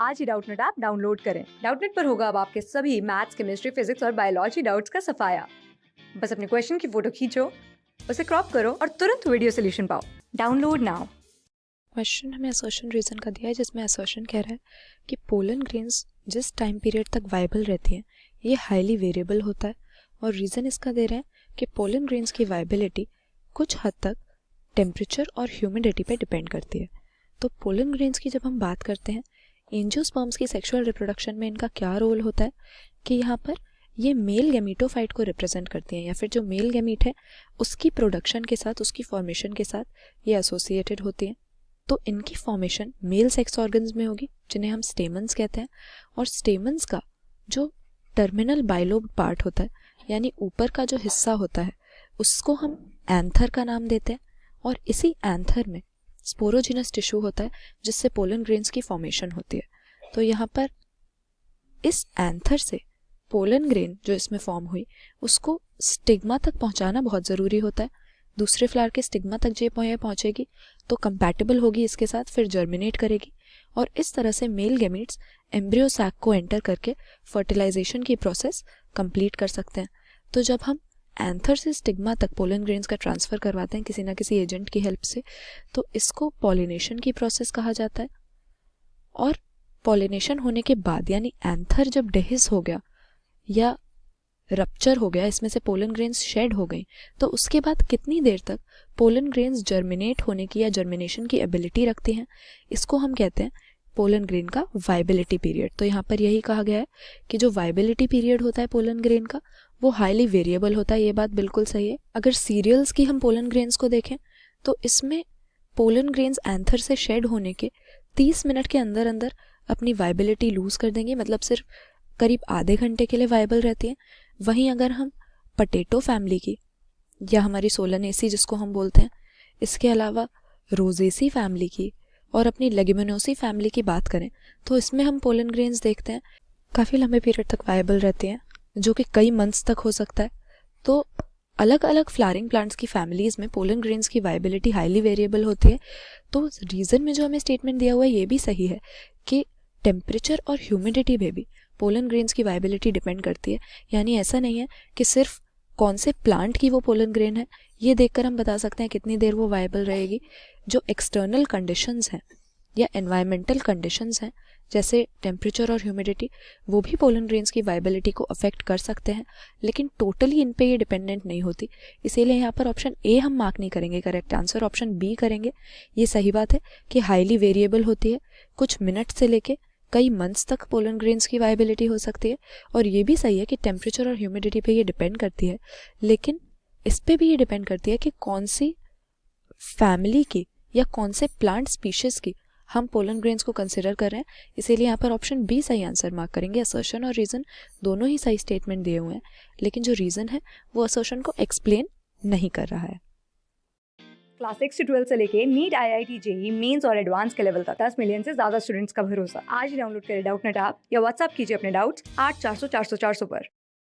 आज ही Doubtnut app download करें। Doubtnut पर होगा अब आपके सभी मैथ्स, केमिस्ट्री, फिजिक्स और बायोलॉजी डाउट्स का सफाया। बस अपने क्वेश्चन की फोटो खींचो, उसे क्रॉप करो और तुरंत वीडियो सोल्यूशन पाओ। Download now. क्वेश्चन हमें असर्शन रीज़न का दिया है, जिसमें असर्शन कह रहा है कि पोलन ग्रेन्स जिस टाइम पीरियड तक वाइबल रहती हैं ये हाईली वेरिएबल होता है, और रीज़न इसका दे रहे हैं कि पोलन ग्रेन्स की वाइबिलिटी कुछ हद तक टेम्परेचर और ह्यूमिडिटी पे डिपेंड करती है। तो पोलन ग्रेन्स की जब हम बात करते हैं, एंजियोस्पर्म्स की सेक्सुअल रिप्रोडक्शन में इनका क्या रोल होता है कि यहाँ पर ये मेल गैमीटोफाइट को रिप्रेजेंट करती हैं, या फिर जो मेल गैमीट है उसकी प्रोडक्शन के साथ, उसकी फॉर्मेशन के साथ ये एसोसिएटेड होती हैं। तो इनकी फॉर्मेशन मेल सेक्स ऑर्गन्स में होगी, जिन्हें हम स्टेमन्स कहते हैं, और स्टेमन्स का जो टर्मिनल बाइलोब पार्ट होता है, यानी ऊपर का जो हिस्सा होता है, उसको हम एंथर का नाम देते हैं, और इसी एंथर में स्पोरोजिनस टिश्यू होता है जिससे पोलन ग्रेन्स की फॉर्मेशन होती है। तो यहाँ पर इस एंथर से पोलन ग्रेन जो इसमें फॉर्म हुई उसको स्टिग्मा तक पहुँचाना बहुत ज़रूरी होता है। दूसरे फ्लावर के स्टिग्मा तक जे पहुँचेगी तो कंपैटिबल होगी इसके साथ, फिर जर्मिनेट करेगी, और इस तरह से मेल गैमीट्स एम्ब्रियो सैक को एंटर करके फर्टिलाइजेशन की प्रोसेस कंप्लीट कर सकते हैं। तो जब हम एंथर से स्टिग्मा तक पोलन ग्रेन्स का ट्रांसफ़र करवाते हैं किसी ना किसी एजेंट की हेल्प से, तो इसको पॉलिनेशन की प्रोसेस कहा जाता है। और पॉलिनेशन होने के बाद, यानी एंथर जब डेहिस हो गया या रप्चर हो गया, इसमें से पोलन ग्रेन्स शेड हो गई, तो उसके बाद कितनी देर तक पोलन ग्रेन्स जर्मिनेट होने की या जर्मिनेशन की एबिलिटी रखती हैं, इसको हम कहते हैं पोलन ग्रेन का वाइबिलिटी पीरियड। तो यहाँ पर यही कहा गया है कि जो वाइबिलिटी पीरियड होता है पोलन ग्रेन का, वो हाईली वेरिएबल होता है। ये बात बिल्कुल सही है। अगर सीरियल्स की हम पोलन ग्रेन्स को देखें तो इसमें पोलन ग्रेन्स एंथर से शेड होने के 30 मिनट के अंदर अंदर अपनी वाइबिलिटी लूज कर देंगी, मतलब सिर्फ करीब आधे घंटे के लिए वाइबल रहती हैं। वहीं अगर हम पटेटो फैमिली की या हमारी सोलनेसी जिसको हम बोलते हैं, इसके अलावा रोजेसी फैमिली की और अपनी लेग्यूमिनोसी फैमिली की बात करें तो इसमें हम पोलन ग्रेन्स देखते हैं काफ़ी लंबे पीरियड तक वाइबल रहती हैं, जो कि कई मंथ्स तक हो सकता है। तो अलग अलग फ्लावरिंग प्लांट्स की फैमिलीज़ में पोलन ग्रेन्स की वाइबिलिटी हाईली वेरिएबल होती है। तो रीज़न में जो हमें स्टेटमेंट दिया हुआ है ये भी सही है कि टेम्परेचर और ह्यूमिडिटी में भी पोलन ग्रेन्स की वाइबिलिटी डिपेंड करती है। यानी ऐसा नहीं है कि सिर्फ कौन से प्लांट की वो पोलन ग्रेन है ये देखकर हम बता सकते हैं कितनी देर वो वाइबल रहेगी। जो एक्सटर्नल कंडीशंस हैं या एनवायरमेंटल कंडीशंस हैं, जैसे टेम्परेचर और ह्यूमिडिटी, वो भी पोलन ग्रेन्स की वाइबिलिटी को अफेक्ट कर सकते हैं, लेकिन टोटली इन पे ये डिपेंडेंट नहीं होती। इसीलिए यहाँ पर ऑप्शन ए हम मार्क नहीं करेंगे करेक्ट आंसर, ऑप्शन बी करेंगे। ये सही बात है कि हाईली वेरिएबल होती है, कुछ मिनट से लेके कई मंथ्स तक पोलन ग्रेन्स की वाइबिलिटी हो सकती है। और ये भी सही है कि टेम्परेचर और ह्यूमिडिटी पे ये डिपेंड करती है, लेकिन इस पे भी ये डिपेंड करती है कि कौन सी फैमिली की या कौन से प्लांट स्पीशीज की हम पोलन ग्रेन्स को कंसिडर कर रहे हैं। इसीलिए यहाँ पर ऑप्शन बी सही आंसर मार्क करेंगे। असर्शन और रीज़न दोनों ही सही स्टेटमेंट दिए हुए हैं, लेकिन जो रीज़न है वो असर्शन को एक्सप्लेन नहीं कर रहा है। क्लास 6 से 12 से लेके नीट, IIT, JEE मेंस और एडवांस के लेवल तक 10 मिलियन से ज्यादा स्टूडेंट्स का भरोसा। आज ही डाउनलोड करें डाउटनेट ऐप या व्हाट्सएप कीजिए अपने डाउट्स 8400 400 400 पर।